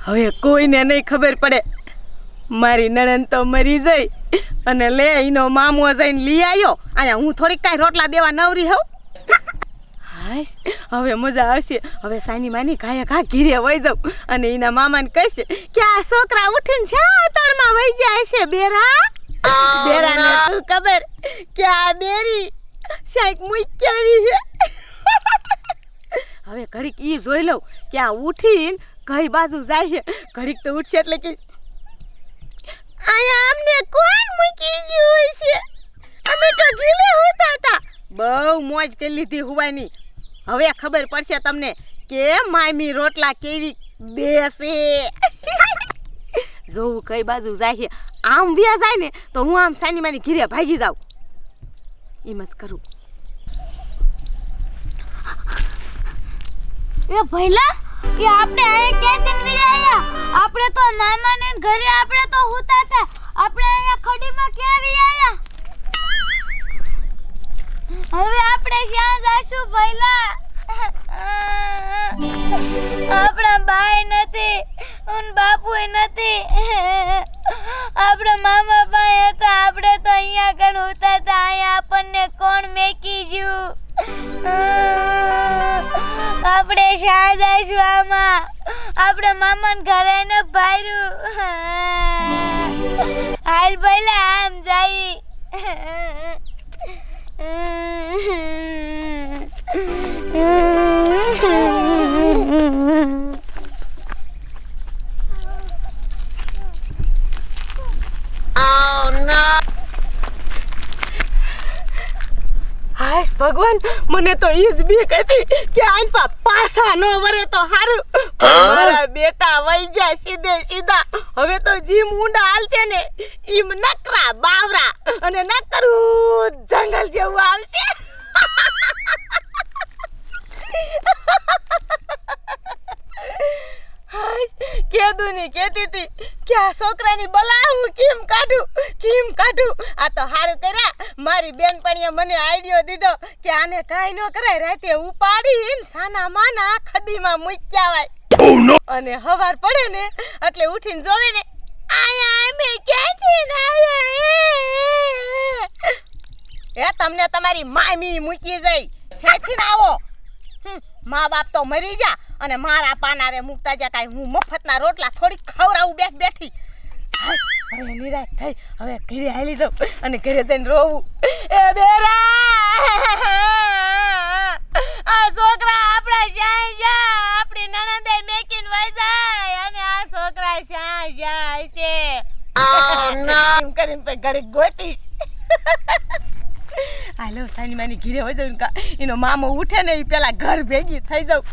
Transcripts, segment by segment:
હવે કોઈને નહીં ખબર પડે. મારી નણંદ તો મરી જઈ અને લે એનો મામો જઈને લઈ આવ્યો. અહીંયા હું થોડીક કાંઈ રોટલા દેવા નવરી હોઉં. હાશ, હવે મજા આવશે. હવે સાની માની ઘા ઘીરે વહી જાઉં અને એના મામાને કહેશે કે આ છોકરા ઉઠીને છે તળમાં વહી જાય છે. બેરાને શું ખબર કે આ બેરી શાક મૂકી આવી છે. હવે ઘડીક ઈ જોઈ લઉં કે આ ઉઠીને કઈ બાજુ જાય છે. ઘડીક તો ઉઠશે એટલે કે આયા અમને કોણ મૂકી ગયું છે? અમે તો ગીલે હોતા હતા. બહુ મોજ કરી લીધી હુવાની. હવે ખબર પડશે તમને કે મામી રોટલા કેવી દેશે. જોવું કઈ બાજુ જાય છે. આમ વ્યા જાય ને તો હું આમ સાની માની ઘીરે ભાગી જાઉં. એમ જ કરું. એ ભઈલા, એ આપણે અહીંયા કેન્ટીન વી આયા. આપણે તો મામાને ઘરે આપણે તો હુતા હતા. આપણે અહીંયા ખડીમાં ક્યાં વી આયા? હવે આપણે ક્યાં જાશું ભઈલા? આપણા બાઈ નથી ઉન બાપુય નથી. આપણા મામા બાઈ હતા. આપણે તો અહીંયા કણ હુતા હતા. અહીંયા આપણને કોણ મેકી ગયું? આપણે શા જઈશું આમાં? આપણે મામાને ઘરે ન ભાર્યું. હાલ ભઈલા આમ જાય. હાશ ભગવાન, મને તો ઈ જ બીક હતી કે આઈ પાછા ન વરે તો હારું. મારા બેટા વઈ જાય સીધા. હવે તો જીમ ઊંડા હાલશે ને ઈમ નકરા બાવરા અને નકરું જંગલ જેવું આવશે. હાશ, કેદુની કહેતી હતી કે આ છોકરાની બલા હું કેમ કાઢું. આ તો હારું કર્યા મારી બેનપણીએ મને આઈડિયો દીધો કે આને કાંઈ ન કરાય. રાતે ઉપાડીને સાના માના ખડીમાં મૂક્યા વાય. અને હવાર પડે ને એટલે ઉઠીને જોવે ને આયા અમે ક્યાંથી આયા. તમને તમારી મામી મૂકી જાય. સાથી ના આવો. મા બાપ તો મરી જા અને મારા પાનારે મૂકતા જા. કાંઈ હું મફતના રોટલા થોડી ખવડાવું બેઠી. હવે નિરાશ થઈ હવે ઘરે હાલી જાઉં અને ઘરે જઈને રોવું. એ બેરા, આ છોકરા આપણા શ્યાં જા. આપણી નણંદે મેકીને વઈ જાય અને આ છોકરા શ્યાં જાય છે. એમ કરીને પછી ઘડીક ગોતીશ. હાલો સાની માની ઘીરે હોય જાઉં. એનો મામો ઉઠે ને એ પેલા ઘર ભેગી થઈ જાઉં.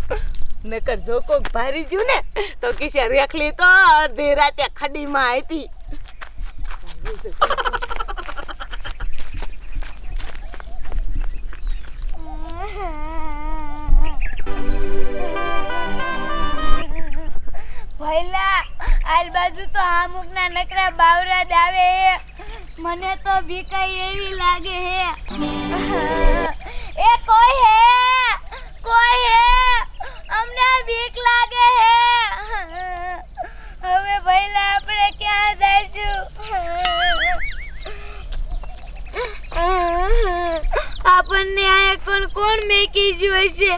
નકર જો કોક ભારી જ્યું ને તો કિશે રેખલી તો અડધી રાતે ખડીમાં આવી. ભઈલા, આલ બાજુ તો હામુકના નકરા બાવરા જ આવે. મને તો બીકાઈ એવી લાગે હે. એ કોઈ હે? અમને બીક લાગે હે. હવે ભઈલા આપણે ક્યાં જઈશું? આપણને આ કોણ મેકી ગયું હશે?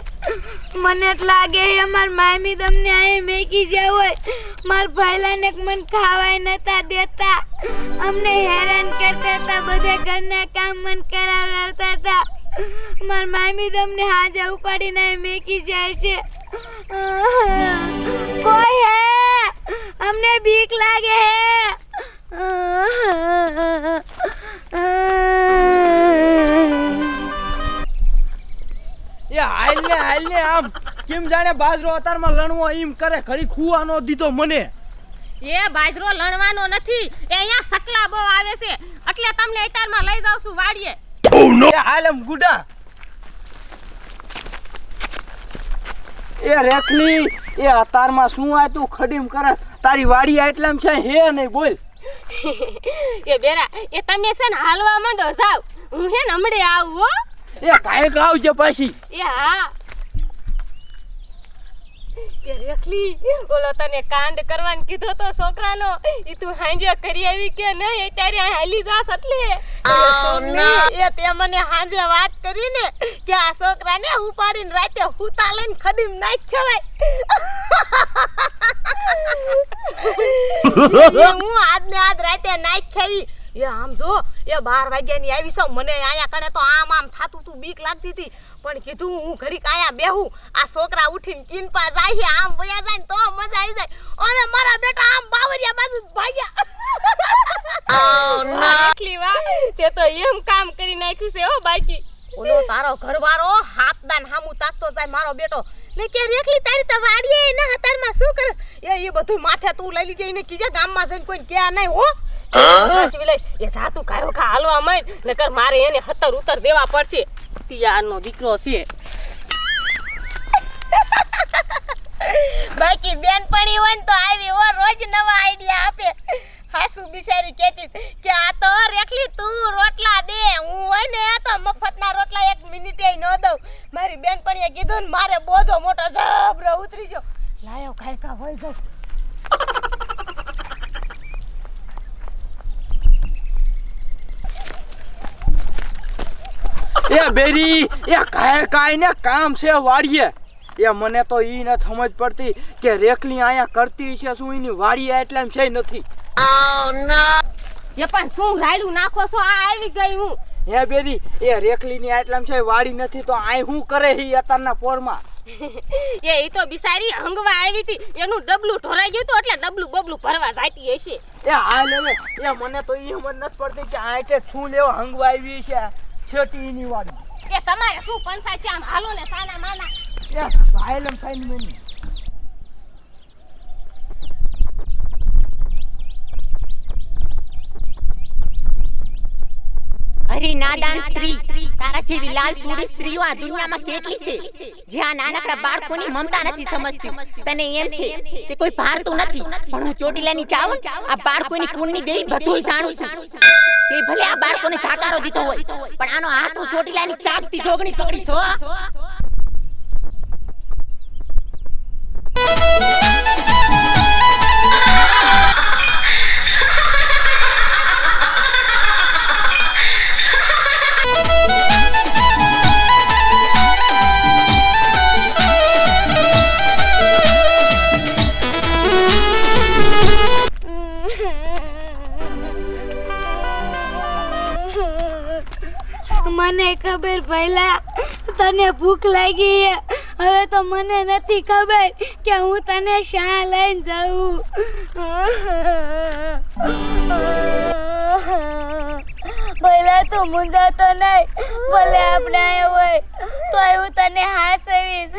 મને જ લાગે હે માર મામી તમને આ મેકી જ્યા હોય. માર ભાઈલાને મને ખાવાય નતા દેતા. અમને હેરાન કરતા હતા. બધા ઘરના કામ મન કરાવતા હતા. માર મામી તમને હાજા ઉપાડીને મેકી જાય છે. કોઈ હે? અમને બીક લાગે હે. એ હાલ ને આમ કેમ જાણે બાજરો અતારમાં લણવો એમ કરે. ઘડી ખુવાનો દીધો મને. એ બાજરો લણવાનો નથી. એ અહીંયા સકલા બહુ આવે છે એટલે તમને અતારમાં લઈ જાવ છું વાડીએ. એ હાલ એમ ગુડા. એ રેખલી, એ અતારમાં શું આ તું ખડીમ કરે? તારી વાડી આટલામ છે હે નહીં બોલ. એ બેરા, એ તમે છે ને હાલવા માંડો જાવ. હું હે ને હમણે આવું હો. એ કાંઈક આવજે પાછી. એ હા. કે રેખલી ઓલો તને કાંડ કરવાનું કીધો તો છોકરાનો ઈ તું હાંજે કરી આવી કે નહીં અત્યારે આ હાલી જાસ એટલે એ તે મને હાંજે વાત કરી ને કે આ છોકરાને ઉપાડીને રાતે હુતા લઈને ખડીમ નાખ્યો હોય હું આજને આજ રાતે નાખ્યાવી એ આમ જો એ 12 વાગ્યાની આવી છો મને આયા કણે તો આમ થાતું તું બીક લાગતી હતી પણ કીધું હું ઘડીક આયા બેહું આ છોકરા ઉઠીને કિનપા જાય છે આમ વયા જાય ને તો મજા આવી જાય અને મારા બેટા આમ બાવરિયા બાજુ ભાગ્યા રેખલી વાહ તે તો એમ કામ કરી નાખ્યું છે હો બાકી ઓલો તારો ઘરવાળો હાથદાન હામું તાકતો જાય મારો બેટો લે કે રેખલી તારી તો વાડીએ એના હતારમાં શું કરસ એ બધું માથે તું લઈ લીજે એને કીજે ગામમાં જઈને કોઈ કે નહીં હો એ જાતું કાયો કા હાલવા માંડ નકર મારે એને 70 ઉતર દેવા પડશે તિયારનો દીકરો છે બાકી બેનપણી હોય ને તો આવી હો રોજ નવા આઈડિયા આપે હાસુ બિચારી કહેતી કે આ તો રેખલી તું રોટલા દે હું હોય ને તો મફતના રોટલા 1 મિનિટે ન દઉં મારી બેનપણીએ કીધું ને મારે બોજો મોટો જબરો ઉતરી ગયો લાયો ખાય કા હોય ગયો એ બેરી એ કાય ને કામ છે વાડીએ એ મને તો ઈ ન સમજ પડતી કે રેખલી આયા કરતી છે શું એની વાડીએ એટલામ છે નથી એ પણ શું રાયડું નાખો છો આ આવી ગઈ હું હે બેરી એ રેખલી ની એટલામ છે વાડી નથી તો આય હું કરે હી અત્યારના પોરમાં ઈ તો બિસારી હંગવા આવી હતી એનું ડબલું ઢોરાઈ ગયું તો એટલે ડબલું બબલું ભરવા જાતી હશે એ હાલ હવે એ મને તો ઈ સમજ નથી પડતી કે આ એટલે શું લેવા હંગવા આવી છે છેટી ની વાડી એ તમારે શું પંચાયત છે આમ હાલો ને સાના માના એ ભાઈલમ ખાઈને મેની અરે નાદાન સ્ત્રી તારા જેવી લાલ સુડી સ્ત્રીઓ આ દુનિયામાં કેટલી છે જ્યાં નાનકડા બાળકોની મમતા નથી સમજતી તને એમ છે કે કોઈ ભારતું નથી પણ હું ચોટીલાની ચાવું આ બાળકોની કુળની દેવી બધું જાણું છું કે ભલે આ બાળકોને જાકારો દીધો હોય પણ આનો હાથ હું ચોટીલાની ચાકતી જોગણી પકડી છો મને ખબર પહેલા તને ભૂખ લાગી હવે તો મને નથી ખબર કે હું તને શા લઈને જાઉં પહેલા તો મૂંઝાતો નહીં ભલે આપણે આવ્યો હોય તો હું તને હાસવીશ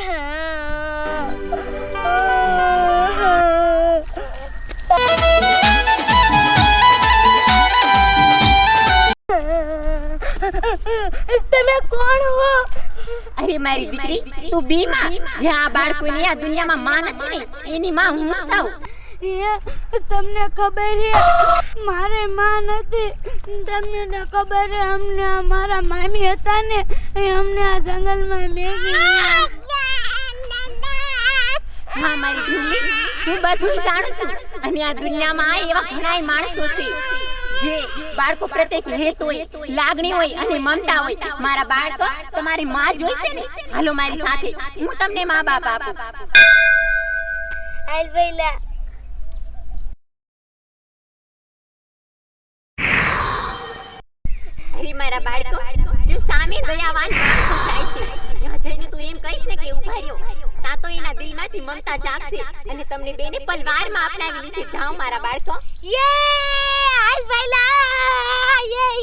તમે કોણ હો અરે મારી દીકરી તું બી માં જ્યાં આ બાળકોની આ દુનિયામાં માં નથી ને એની માં હું સાવ તમને ખબર છે મારે માં નથી તમને ખબર છે અમને મારા મામી હતા ને એ અમને આ જંગલમાં મેગી હા મારી દીકરી હું બધું જાણું છું અને આ દુનિયામાં એવા ઘણાય માણસો છે જે બાળકો પ્રત્યે હેત હોય લાગણી હોય અને મમતા હોય મારા બાળકો તમારી માં જોઈશે ને હાલો મારી સાથે હું તમને માં બાપ આપું હાલ ભઈલા અરે મારા બાળકો જો સામે દયાવાન માણસો જાય છે ત્યાં જઈને તું એમ કહીશ ને કે ઉભા રહ્યો તા તો એના દિલમાંથી મમતા જાગશે અને તમને બેને પલવારમાં અપનાવી લેશે જાઓ મારા બાળકો યે હાલ ભઈલા યે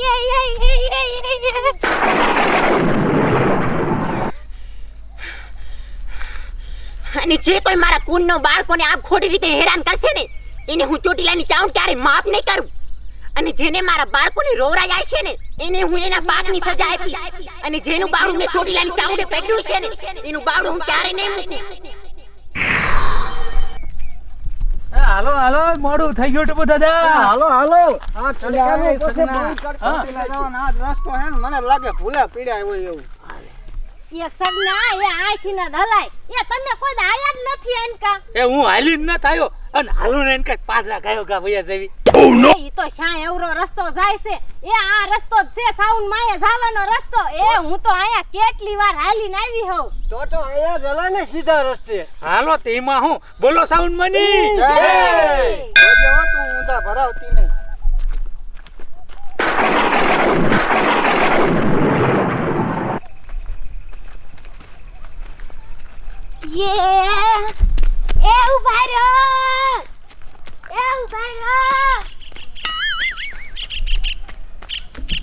અને જે કોઈ મારા કુનનો બાળકોને આ ખોટી રીતે હેરાન કરશે ને એને હું ચોટીલાની ચાઉં ક્યારે માફ નહીં કરું અને જેને મારા બાળકોને રોવરાઈ જાય છે ને એને હું એના પાપની સજા આપીશ અને જેનું બાળું મેં ચોટીલાની ચાઉંડે પકડ્યું છે ને એનું બાળું હું ક્યારે નહીં મૂકું હાલો હાલો મોડું થઈ ગયું ટપુ દાદા હાલો હાલો આ હા. રસ્તો હે ને મને લાગે ભૂલા પીડ્યા હોય એવું એ સગના એ આંખી ન હલાય એ તમે કોઈ આયા જ નથી આનકા એ હું હાલી જ ન થાયો અને હાલું ને કઈ પાછા ગાયો ગા ભૈયા જેવી ઈ તો શા એવરો રસ્તો જાય છે એ આ રસ્તો જ છે સાઉન્ડ માયા જવાનો રસ્તો એ હું તો આયા કેટલી વાર હાલીને આવી હોઉં તો અહીંયા જલા ને સીધા રસ્તે હાલો તેમાં હું બોલો સાઉન્ડ મની જોજે હો તું ઊંધા ભરાવતી નહીં એ ઉભા રહ્યો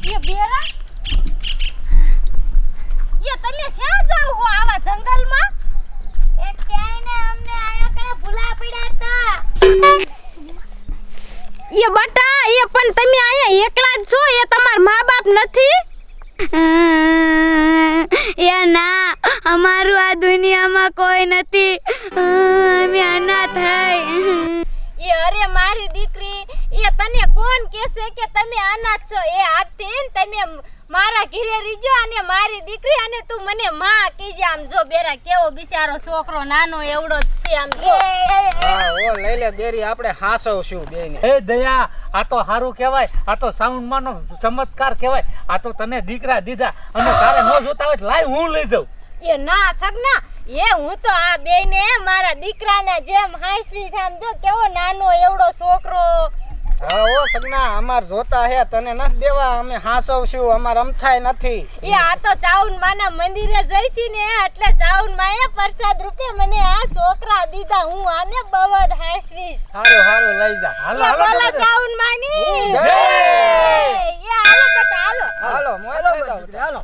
એ બેરા એ તમે ક્યાં જાવ હો આવા જંગલમાં એ ક્યાંય ને અમને આયા કણે ભૂલા પડ્યા હતા એ બટા એ પણ તમે અહીંયા એકલા જ છો એ તમાર મા બાપ નથી એ ના અમારું આ દુનિયામાં કોઈ નથી અમે અનાથ થઈ એ અરે મારી દીકરી એ તને કોણ કહેશે કે તમે અનાથ છો એ આજથી તમે મારા ઘરે રીજો અને મારી દીકરી અને તું મને માં કીજે આમ જો બેરા કેવો બિચારો છોકરો નાનો એવડો જ છે આમ જો હા ઓ લઈ લે બેરી આપણે હાસવશું બેને એ દયા આ તો સારું કહેવાય આ તો સાઉન્ડ માનો ચમત્કાર કહેવાય આ તો તને દીકરા દીધા અને તારે ન જોતા હોય લાય હું લઈ જાઉં એ ના સગના એ હું તો આ બેને મારા દીકરાને જેમ હાંસવી છે આમ જો કેવો નાનો એવડો છોકરો હા ઓ સગના અમાર જોતા હે તને નથી દેવા અમે હાસવશું અમાર અમથાય નથી એ આ તો ચાઉન માના મંદિરે જઈશી ને એટલે ચાઉન માએ પ્રસાદ રૂપે મને આ છોકરા દીધા હું આને બવડ હાંસવીશ હારું લઈ જા હાલો એ હાલો બોલો બધા. ચાઉન માની જય. એ હાલો બેટા હાલો હાલો મોય હાલો